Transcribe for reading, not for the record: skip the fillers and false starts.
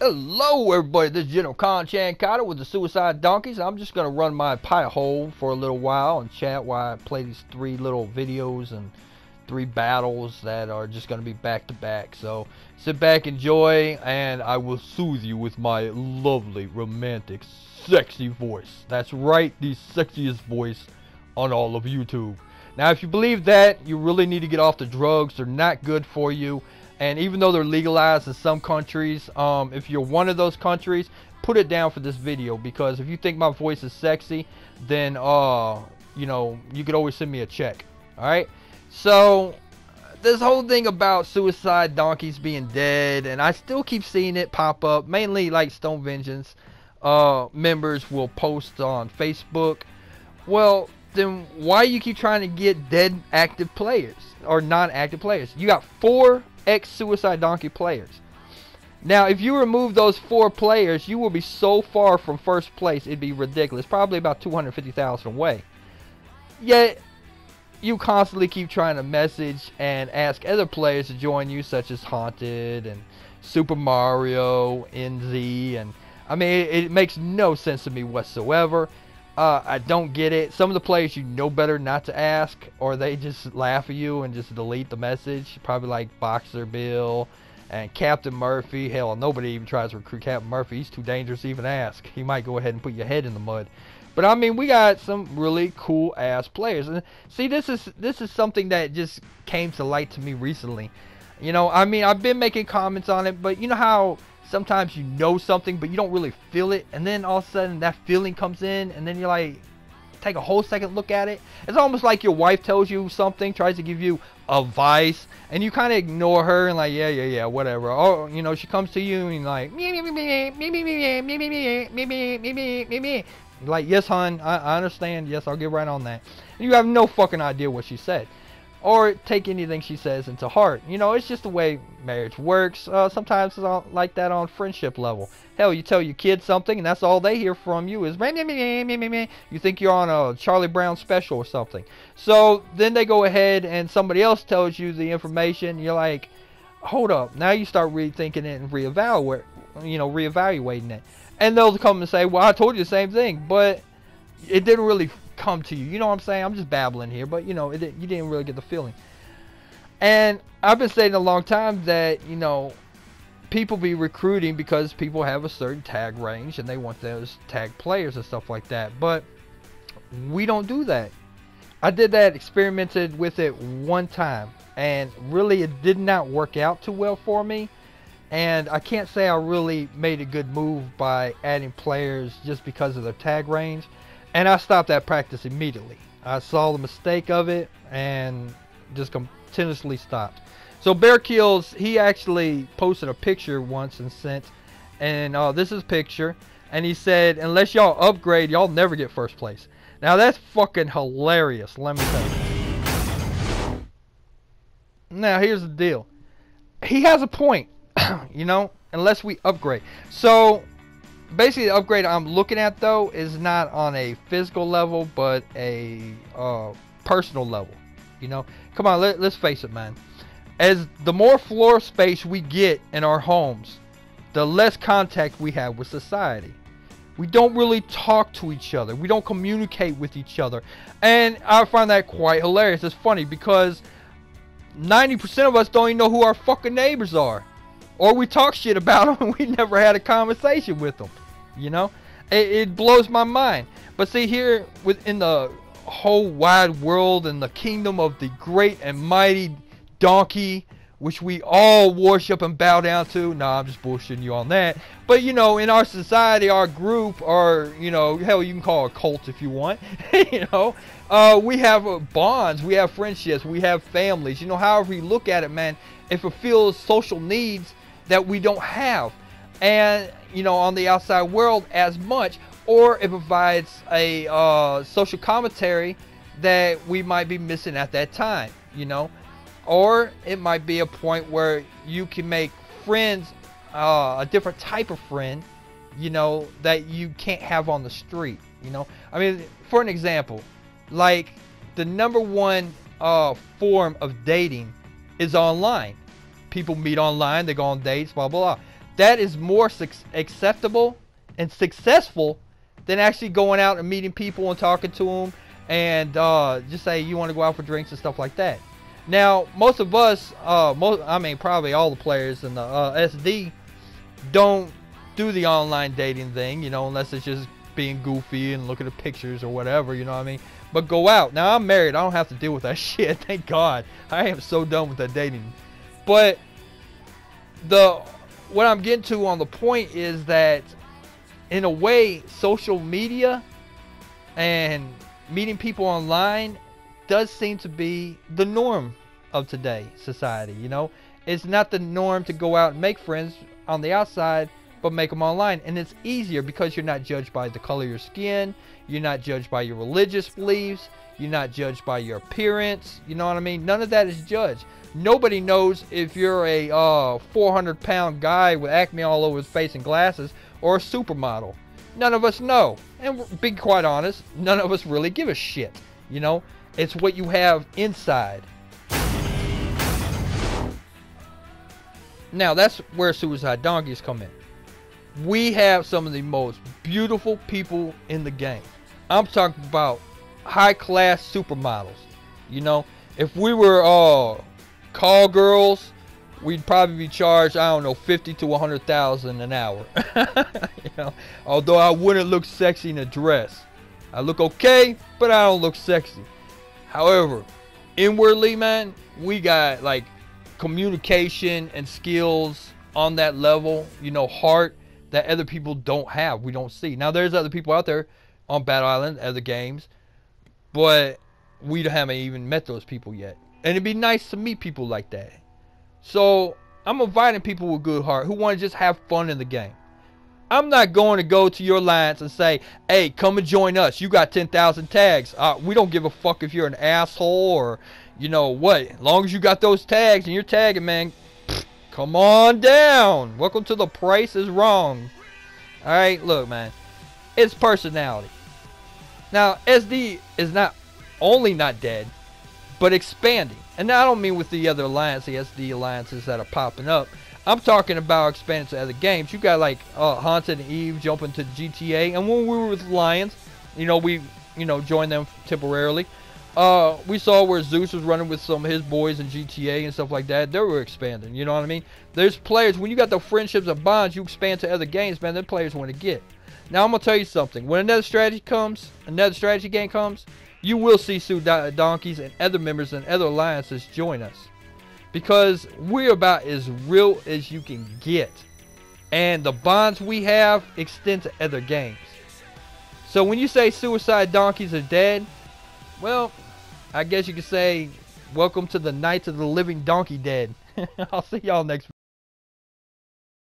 Hello everybody, this is General Con-Chan Kata with the Suicide Donkeys. I'm just going to run my pie hole for a little while and chat while I play these 3 little videos and 3 battles that are just going to be back to back. So sit back, enjoy, and I will soothe you with my lovely, romantic, sexy voice. That's right, the sexiest voice on all of YouTube. Now if you believe that, you really need to get off the drugs. They're not good for you. And even though they're legalized in some countries, if you're one of those countries, put it down for this video. Because if you think my voice is sexy, then, you know, you could always send me a check. Alright? So, this whole thing about suicide donkeys being dead, and I still keep seeing it pop up. Mainly, like, Stone Vengeance members will post on Facebook. Well, then why you keep trying to get dead active players? Or non-active players? You got 4 ex-Suicide Donkey players. Now, if you remove those 4 players, you will be so far from first place, it'd be ridiculous. Probably about 250,000 away. Yet, you constantly keep trying to message and ask other players to join you, such as Haunted and Super Mario, NZ, and I mean, it makes no sense to me whatsoever. I don't get it. Some of the players you know better not to ask, or they just laugh at you and just delete the message. Probably like Boxer Bill and Captain Murphy. Hell, nobody even tries to recruit Captain Murphy. He's too dangerous to even ask. He might go ahead and put your head in the mud. But I mean, we got some really cool ass players. And see, this is something that just came to light to me recently. You know, I mean, I've been making comments on it, but you know how sometimes you know something but you don't really feel it, and then all of a sudden that feeling comes in, and then you're like, take a whole second look at it. It's almost like your wife tells you something, tries to give you advice, and you kind of ignore her and like, yeah, whatever. Or, you know, she comes to you and you're like, like, yes, hon, I understand. Yes, I'll get right on that. And you have no fucking idea what she said, or take anything she says into heart. You know, it's just the way marriage works. Sometimes it's like that on friendship level. Hell, you tell your kids something and that's all they hear from you is meh, meh, meh, meh, meh, meh. You think you're on a Charlie Brown special or something. So then they go ahead and somebody else tells you the information. You're like, hold up. Now you start rethinking it and reevaluating it. And they'll come and say, well, I told you the same thing, but it didn't really come to you. You know what I'm saying? I'm just babbling here, but you know, you didn't really get the feeling. And I've been saying a long time that, you know, people be recruiting because people have a certain tag range and they want those tag players and stuff like that. But we don't do that. I did that, experimented with it one time, and really it did not work out too well for me. And I can't say I really made a good move by adding players just because of their tag range. And I stopped that practice immediately. I saw the mistake of it and just continuously stopped. So Bear Kills, he actually posted a picture once and sent, and this is a picture, and he said, unless y'all upgrade, y'all never get first place. Now that's fucking hilarious, let me tell you. Now here's the deal. He has a point, you know, unless we upgrade. So basically, the upgrade I'm looking at, though, is not on a physical level, but a personal level. You know, come on, let's face it, man. As the more floor space we get in our homes, the less contact we have with society. We don't really talk to each other. We don't communicate with each other. And I find that quite hilarious. It's funny because 90% of us don't even know who our fucking neighbors are. Or we talk shit about them and we never had a conversation with them. You know, it blows my mind. But see, here within the whole wide world and the kingdom of the great and mighty donkey, which we all worship and bow down to. Nah, I'm just bullshitting you on that. But you know, in our society, our group, or you know, hell, you can call it a cult if you want. You know, we have bonds, we have friendships, we have families. You know, however you look at it, man, it fulfills social needs that we don't have. And you know, on the outside world as much, or it provides a social commentary that we might be missing at that time, you know, or it might be a point where you can make friends, a different type of friend, you know, that you can't have on the street. You know, I mean, for an example, like the #1 form of dating is online. People meet online, they go on dates, blah blah blah. that is more acceptable and successful than actually going out and meeting people and talking to them and just say you want to go out for drinks and stuff like that. Now, most of us, I mean probably all the players in the SD don't do the online dating thing, you know, unless it's just being goofy and looking at pictures or whatever, you know what I mean? But go out. Now, I'm married. I don't have to deal with that shit. Thank God. I am so done with that dating. But what I'm getting to on the point is that in a way, social media and meeting people online does seem to be the norm of today's society, you know? It's not the norm to go out and make friends on the outside, but make them online. And it's easier because you're not judged by the color of your skin, you're not judged by your religious beliefs, you're not judged by your appearance, you know what I mean? None of that is judged. Nobody knows if you're a 400-pound guy with acne all over his face and glasses or a supermodel. None of us know. And be quite honest, none of us really give a shit, you know? It's what you have inside. Now, that's where suicide donkeys come in. We have some of the most beautiful people in the game. I'm talking about high-class supermodels. You know, if we were call girls, we'd probably be charged, I don't know, 50 to 100,000 an hour. You know, although I wouldn't look sexy in a dress. I look okay, but I don't look sexy. However, inwardly, man, we got like communication and skills on that level, you know, heart that other people don't have, we don't see. Now, there's other people out there on Battle Island, other games, but we haven't even met those people yet. And it'd be nice to meet people like that. So, I'm inviting people with good heart who want to just have fun in the game. I'm not going to go to your alliance and say, hey, come and join us. You got 10,000 tags. We don't give a fuck if you're an asshole or, you know what. As long as you got those tags and you're tagging, man, come on down. Welcome to The Price is Wrong. Alright, look, man. It's personality. Now, SD is not only not dead, but expanding. And I don't mean with the other alliance, the SD alliances that are popping up. I'm talking about expanding to other games. You got like Haunted and Eve jumping to GTA. And when we were with Lions, you know, we joined them temporarily. We saw where Zeus was running with some of his boys in GTA and stuff like that. They were expanding, you know what I mean? There's players, when you got the friendships and bonds, you expand to other games, man, then players want to get. Now, I'm going to tell you something. When another strategy game comes, you will see Sue Donkeys and other members and other alliances join us. Because we're about as real as you can get. And the bonds we have extend to other games. So when you say suicide donkeys are dead, well, I guess you could say, welcome to the Nights of the Living Donkey Dead. I'll see y'all next week.